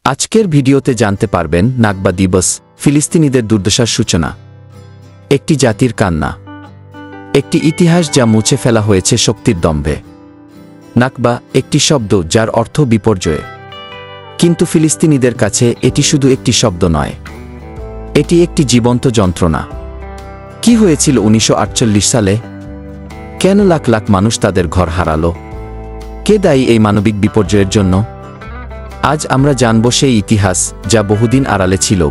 আজকের ভিডিওতে জানতে পারবেন নাকবা দিবস ফিলিস্তিনিদের দুর্দশার সূচনা, একটি জাতির কান্না, একটি ইতিহাস যা মুছে ফেলা হয়েছে শক্তির দম্ভে। নাকবা একটি শব্দ যার অর্থ বিপর্যয়, কিন্তু ফিলিস্তিনিদের কাছে এটি শুধু একটি শব্দ নয়, এটি একটি জীবন্ত যন্ত্রণা। কি হয়েছিল 1948 সালে? কেন লাখ লাখ মানুষ তাদের ঘর হারালো? কে দায়ী এই মানবিক বিপর্যয়ের জন্য? আজ আমরা জানব সেই ইতিহাস যা বহুদিন আড়ালে ছিল।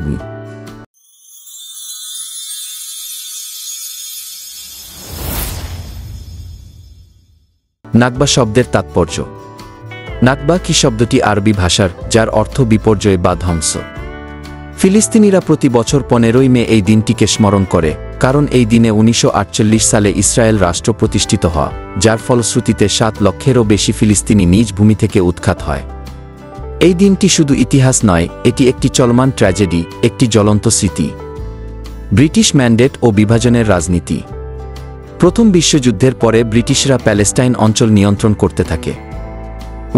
নাকবা শব্দের তাৎপর্য। নাকবা কি শব্দটি আরবি ভাষার, যার অর্থ বিপর্যয় বা ধ্বংস। ফিলিস্তিনিরা প্রতি বছর 15ই মে এই দিনটিকে স্মরণ করে, কারণ এই দিনে 1948 সালে ইসরায়েল রাষ্ট্র প্রতিষ্ঠিত হয়, যার ফলশ্রুতিতে 7 লক্ষেরও বেশি ফিলিস্তিনি নিজ ভূমি থেকে উৎখাত হয়। এই দিনটি শুধু ইতিহাস নয়, এটি একটি চলমান ট্র্যাজেডি, একটি জ্বলন্ত স্মৃতি। ব্রিটিশ ম্যান্ডেট ও বিভাজনের রাজনীতি। প্রথম বিশ্বযুদ্ধের পরে ব্রিটিশরা প্যালেস্টাইন অঞ্চল নিয়ন্ত্রণ করতে থাকে।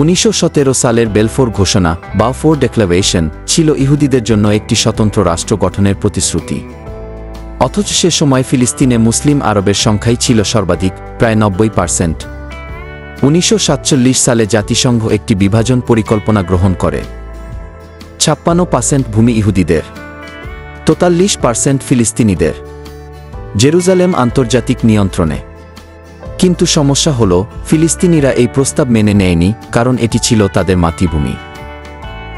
1917 সালের বেলফোর ঘোষণা বালফোর ডিক্লারেশন ছিল ইহুদিদের জন্য একটি স্বতন্ত্র রাষ্ট্র গঠনের প্রতিশ্রুতি। অথচ সে সময় ফিলিস্তিনে মুসলিম আরবের সংখ্যাই ছিল সর্বাধিক, প্রায় 90%। 1947 সালে জাতিসংঘ একটি বিভাজন পরিকল্পনা গ্রহণ করে। 56% ভূমি ইহুদিদের, 43% ফিলিস্তিনিদের। জেরুজালেম আন্তর্জাতিক নিয়ন্ত্রণে। কিন্তু সমস্যা হল, ফিলিস্তিনিরা এই প্রস্তাব মেনে নেয়নি, কারণ এটি ছিল তাদের মাতৃভূমি।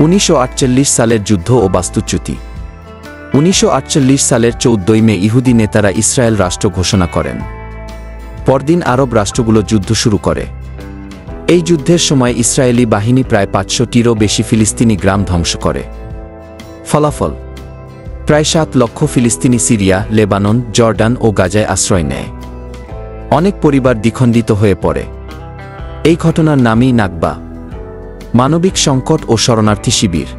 1948 সালের যুদ্ধ ও বাস্তুচ্যুতি। 1948 সালের 14 মে ইহুদি নেতারা ইসরায়েল রাষ্ট্র ঘোষণা করেন। পরদিন আরব রাষ্ট্রগুলো যুদ্ধ শুরু করে। এই যুদ্ধের সময় ইসরায়েলি বাহিনী প্রায় 500টিরও বেশি ফিলিস্তিনি গ্রাম ধ্বংস করে। ফলাফল, প্রায় 7 লক্ষ ফিলিস্তিনি সিরিয়া, লেবানন, জর্ডান ও গাজায় আশ্রয় নেয়। অনেক পরিবার দ্বিখণ্ডিত হয়ে পড়ে। এই ঘটনার নামই নাকবা, মানবিক সংকট ও শরণার্থী শিবির।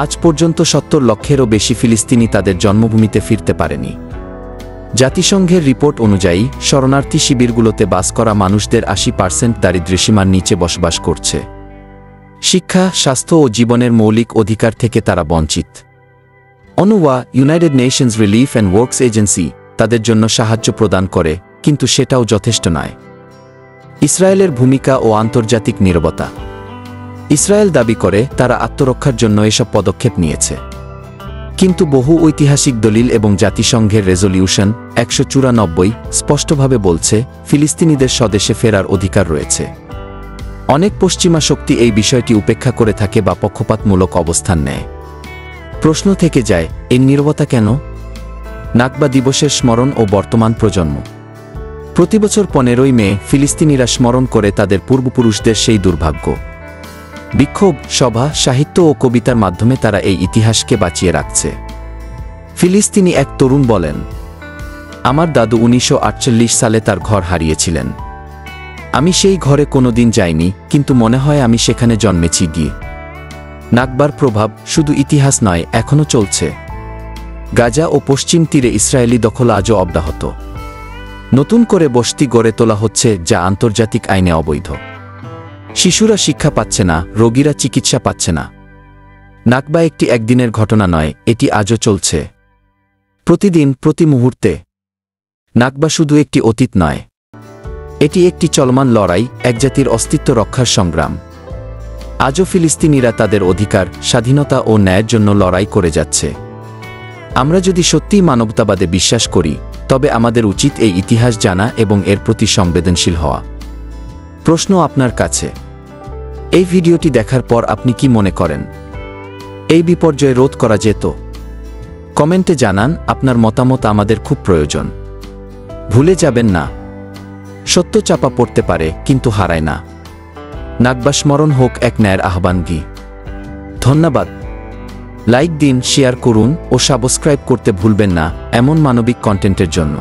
আজ পর্যন্ত 70 লক্ষেরও বেশি ফিলিস্তিনি তাদের জন্মভূমিতে ফিরতে পারেনি। জাতিসংঘের রিপোর্ট অনুযায়ী শরণার্থী শিবিরগুলোতে বাস করা মানুষদের 80% দারিদ্র্যসীমার নিচে বসবাস করছে। শিক্ষা, স্বাস্থ্য ও জীবনের মৌলিক অধিকার থেকে তারা বঞ্চিত। অনুওয়া, United Nations Relief and Works Agency, তাদের জন্য সাহায্য প্রদান করে, কিন্তু সেটাও যথেষ্ট নয়। ইসরায়েলের ভূমিকা ও আন্তর্জাতিক নীরবতা। ইসরায়েল দাবি করে তারা আত্মরক্ষার জন্য এসব পদক্ষেপ নিয়েছে, কিন্তু বহু ঐতিহাসিক দলিল এবং জাতিসংঘের রেজলিউশন 194 স্পষ্টভাবে বলছে ফিলিস্তিনিদের স্বদেশে ফেরার অধিকার রয়েছে। অনেক পশ্চিমা শক্তি এই বিষয়টি উপেক্ষা করে থাকে বা পক্ষপাতমূলক অবস্থান নেয়। প্রশ্ন থেকে যায়, এই নীরবতা কেন? নাকবা দিবসের স্মরণ ও বর্তমান প্রজন্ম। প্রতিবছর 15ই মে ফিলিস্তিনিরা স্মরণ করে তাদের পূর্বপুরুষদের সেই দুর্ভাগ্য। বিক্ষোভ, সভা, সাহিত্য ও কবিতার মাধ্যমে তারা এই ইতিহাসকে বাঁচিয়ে রাখছে। ফিলিস্তিনি এক তরুণ বলেন, আমার দাদু 1948 সালে তার ঘর হারিয়েছিলেন। আমি সেই ঘরে কোনোদিন যাইনি, কিন্তু মনে হয় আমি সেখানে জন্মেছি গিয়ে। নাকবার প্রভাব শুধু ইতিহাস নয়, এখনও চলছে। গাজা ও পশ্চিম তীরে ইসরায়েলি দখল আজও অব্যাহত। নতুন করে বসতি গড়ে তোলা হচ্ছে, যা আন্তর্জাতিক আইনে অবৈধ। শিশুরা শিক্ষা পাচ্ছে না, রোগীরা চিকিৎসা পাচ্ছে না। নাকবা একটি একদিনের ঘটনা নয়, এটি আজও চলছে। প্রতিদিন, প্রতি মুহূর্তে। নাকবা শুধু একটি অতীত নয়, এটি একটি চলমান লড়াই, এক জাতির অস্তিত্ব রক্ষার সংগ্রাম। আজও ফিলিস্তিনিরা তাদের অধিকার, স্বাধীনতা ও ন্যায়ের জন্য লড়াই করে যাচ্ছে। আমরা যদি সত্যিই মানবতাবাদে বিশ্বাস করি, তবে আমাদের উচিত এই ইতিহাস জানা এবং এর প্রতি সংবেদনশীল হওয়া। প্রশ্ন আপনার কাছে, এই ভিডিওটি দেখার পর আপনি কি মনে করেন? এই বিপর্যয় রোধ করা যেত? কমেন্টে জানান, আপনার মতামত আমাদের খুব প্রয়োজন। ভুলে যাবেন না, সত্য চাপা পড়তে পারে, কিন্তু হারায় না। নাকবা স্মরণ হোক এক ন্যায়ের আহ্বানগী। ধন্যবাদ। লাইক দিন, শেয়ার করুন ও সাবস্ক্রাইব করতে ভুলবেন না এমন মানবিক কন্টেন্টের জন্য।